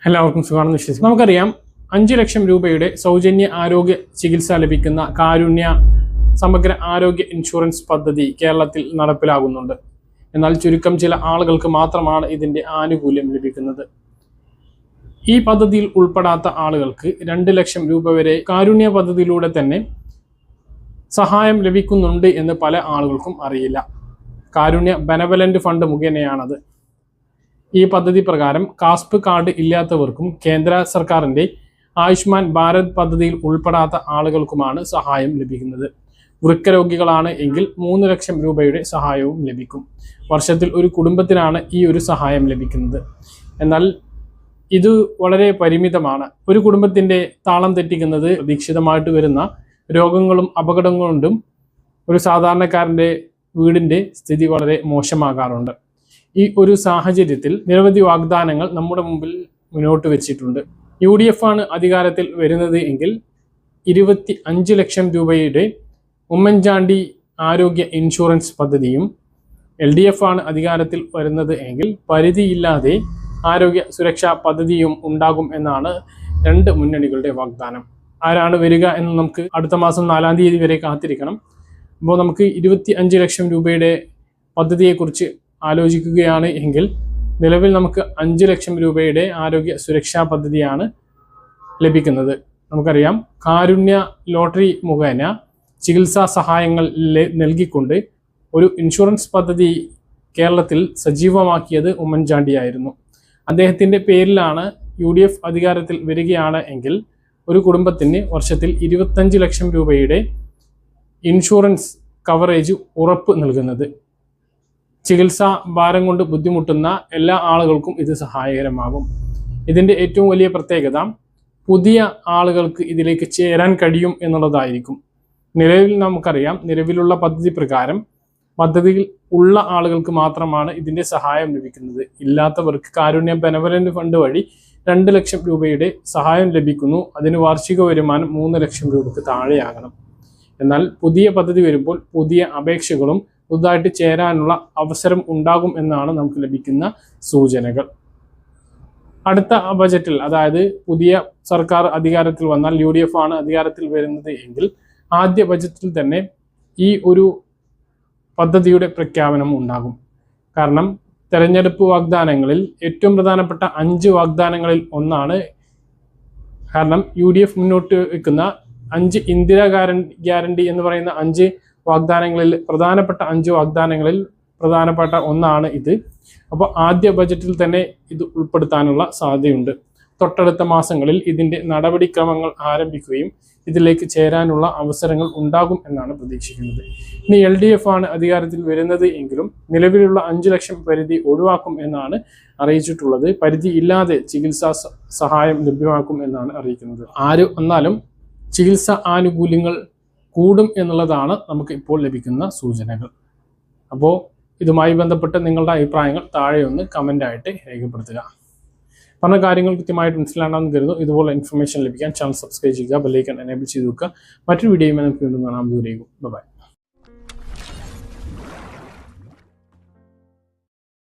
എല്ലാവർക്കും സുഖമാണെന്ന് വിശ്വസിക്കുന്നു. നമുക്കറിയാം 5 ലക്ഷം രൂപയുടെ സൗജന്യ ആരോഗ്യ ചികിത്സ ലഭിക്കുന്ന കാരുണ്യ സമഗ്ര ആരോഗ്യ ഇൻഷുറൻസ് പദ്ധതി കേരളത്തിൽ നടപ്പിലാകുന്നുണ്ട്. എന്നാൽ ചുരുക്കം ചില ആളുകൾക്ക് മാത്രമാണ് ഇതിൻ്റെ ആനുകൂല്യം ലഭിക്കുന്നത്. ഈ പദ്ധതിയിൽ ഉൾപ്പെടാത്ത ആളുകൾക്ക് 2 ലക്ഷം രൂപ വരെ കാരുണ്യ പദ്ധതിയിലൂടെ തന്നെ സഹായം ലഭിക്കുന്നുണ്ട് എന്ന് പല ആളുകൾക്കും അറിയില്ല. കാരുണ്യ ബെനവലന്റ് ഫണ്ട് മുഖേനയാണത്. ഈ പദ്ധതി പ്രകാരം കാസ്പ് കാർഡ് ഇല്ലാത്തവർക്കും കേന്ദ്ര സർക്കാരിൻ്റെ ആയുഷ്മാൻ ഭാരത് പദ്ധതിയിൽ ഉൾപ്പെടാത്ത ആളുകൾക്കുമാണ് സഹായം ലഭിക്കുന്നത്. വൃക്കരോഗികളാണ് എങ്കിൽ 3 ലക്ഷം രൂപയുടെ സഹായവും ലഭിക്കും. വർഷത്തിൽ ഒരു കുടുംബത്തിനാണ് ഈ ഒരു സഹായം ലഭിക്കുന്നത്. എന്നാൽ ഇത് വളരെ പരിമിതമാണ്. ഒരു കുടുംബത്തിൻ്റെ താളം തെറ്റിക്കുന്നത് പ്രതീക്ഷിതമായിട്ട് വരുന്ന രോഗങ്ങളും അപകടങ്ങളുണ്ടും ഒരു സാധാരണക്കാരൻ്റെ വീടിൻ്റെ സ്ഥിതി വളരെ മോശമാകാറുണ്ട്. ഈ ഒരു സാഹചര്യത്തിൽ നിരവധി വാഗ്ദാനങ്ങൾ നമ്മുടെ മുമ്പിൽ മുന്നോട്ട് വെച്ചിട്ടുണ്ട്. UDF ആണ് അധികാരത്തിൽ വരുന്നത് എങ്കിൽ 25 ലക്ഷം രൂപയുടെ ഉമ്മൻചാണ്ടി ആരോഗ്യ ഇൻഷുറൻസ് പദ്ധതിയും, LDF ആണ് അധികാരത്തിൽ വരുന്നത് എങ്കിൽ പരിധിയില്ലാതെ ആരോഗ്യ സുരക്ഷാ പദ്ധതിയും ഉണ്ടാകും എന്നാണ് രണ്ട് മുന്നണികളുടെ വാഗ്ദാനം. ആരാണ് വരിക എന്ന് നമുക്ക് അടുത്ത മാസം 4-ാം തീയതി വരെ കാത്തിരിക്കണം. അപ്പോൾ നമുക്ക് 25 ലക്ഷം രൂപയുടെ പദ്ധതിയെക്കുറിച്ച് ആലോചിക്കുകയാണ് എങ്കിൽ നിലവിൽ നമുക്ക് 5 ലക്ഷം രൂപയുടെ ആരോഗ്യ സുരക്ഷാ പദ്ധതിയാണ് ലഭിക്കുന്നത്. നമുക്കറിയാം, കാരുണ്യ ലോട്ടറി മുഖേന ചികിത്സാ സഹായങ്ങൾ നൽകിക്കൊണ്ട് ഒരു ഇൻഷുറൻസ് പദ്ധതി കേരളത്തിൽ സജീവമാക്കിയത് ഉമ്മൻചാണ്ടിയായിരുന്നു. അദ്ദേഹത്തിൻ്റെ പേരിലാണ് UDF അധികാരത്തിൽ വരികയാണ് എങ്കിൽ ഒരു കുടുംബത്തിന് വർഷത്തിൽ 25 ലക്ഷം രൂപയുടെ ഇൻഷുറൻസ് കവറേജ് ഉറപ്പ് നൽകുന്നത്. ചികിത്സാ ഭാരം കൊണ്ട് ബുദ്ധിമുട്ടുന്ന എല്ലാ ആളുകൾക്കും ഇത് സഹായകരമാകും. ഇതിൻ്റെ ഏറ്റവും വലിയ പ്രത്യേകത പുതിയ ആളുകൾക്ക് ഇതിലേക്ക് ചേരാൻ കഴിയും എന്നുള്ളതായിരിക്കും. നിലവിൽ നമുക്കറിയാം, നിലവിലുള്ള പദ്ധതി പ്രകാരം പദ്ധതിയിൽ ഉള്ള ആളുകൾക്ക് മാത്രമാണ് ഇതിൻ്റെ സഹായം ലഭിക്കുന്നത്. ഇല്ലാത്തവർക്ക് കാരുണ്യ ബെനവലന്റ് ഫണ്ട് വഴി 2 ലക്ഷം രൂപയുടെ സഹായം ലഭിക്കുന്നു. അതിന് വാർഷിക വരുമാനം 3 ലക്ഷം രൂപയ്ക്ക് താഴെയാകണം. എന്നാൽ പുതിയ പദ്ധതി വരുമ്പോൾ പുതിയ അപേക്ഷകളും പുതുതായിട്ട് ചേരാനുള്ള അവസരം ഉണ്ടാകും എന്നാണ് നമുക്ക് ലഭിക്കുന്ന സൂചനകൾ. അടുത്ത ബജറ്റിൽ, അതായത് പുതിയ സർക്കാർ അധികാരത്തിൽ വന്നാൽ, UDF ആണ് അധികാരത്തിൽ വരുന്നത് എങ്കിൽ ആദ്യ ബജറ്റിൽ തന്നെ ഈ ഒരു പദ്ധതിയുടെ പ്രഖ്യാപനം ഉണ്ടാകും. കാരണം തെരഞ്ഞെടുപ്പ് വാഗ്ദാനങ്ങളിൽ ഏറ്റവും പ്രധാനപ്പെട്ട 5 വാഗ്ദാനങ്ങളിൽ ഒന്നാണ്. കാരണം UDF മുന്നോട്ട് വയ്ക്കുന്ന 5 ഇന്ദിരാ ഗ്യാരണ്ടി എന്ന് പറയുന്ന 5 വാഗ്ദാനങ്ങളിൽ പ്രധാനപ്പെട്ട 5 വാഗ്ദാനങ്ങളിൽ പ്രധാനപ്പെട്ട ഒന്നാണ് ഇത്. അപ്പോൾ ആദ്യ ബജറ്റിൽ തന്നെ ഇത് ഉൾപ്പെടുത്താനുള്ള സാധ്യതയുണ്ട്. തൊട്ടടുത്ത മാസങ്ങളിൽ ഇതിൻ്റെ നടപടിക്രമങ്ങൾ ആരംഭിക്കുകയും ഇതിലേക്ക് ചേരാനുള്ള അവസരങ്ങൾ ഉണ്ടാകും എന്നാണ് പ്രതീക്ഷിക്കുന്നത്. ഇനി LDF ആണ് അധികാരത്തിൽ വരുന്നത് എങ്കിലും നിലവിലുള്ള 5 ലക്ഷം പരിധി ഒഴിവാക്കും എന്നാണ് അറിയിച്ചിട്ടുള്ളത്. പരിധി ഇല്ലാതെ ചികിത്സാ സഹായം ലഭ്യമാക്കും എന്നാണ് അറിയിക്കുന്നത്. ആര് വന്നാലും ചികിത്സാ ആനുകൂല്യങ്ങൾ കൂടും എന്നുള്ളതാണ് നമുക്ക് ഇപ്പോൾ ലഭിക്കുന്ന സൂചനകൾ. അപ്പോൾ ഇതുമായി ബന്ധപ്പെട്ട് നിങ്ങളുടെ അഭിപ്രായങ്ങൾ താഴെ ഒന്ന് കമൻ്റായിട്ട് രേഖപ്പെടുത്തുക. പറഞ്ഞ കാര്യങ്ങൾ കൃത്യമായിട്ട് മനസ്സിലാണെന്ന് കരുതുന്നു. ഇതുപോലെ ഇൻഫർമേഷൻ ലഭിക്കാൻ ചാനൽ സബ്സ്ക്രൈബ് ചെയ്യുക, ബെല്ലൈക്കൺ എനേബിൾ ചെയ്ത് വെക്കുക. മറ്റൊരു വീഡിയോയുമായി നമുക്ക് വീണ്ടും കാണാം. ദൂരേക്കും ബൈ.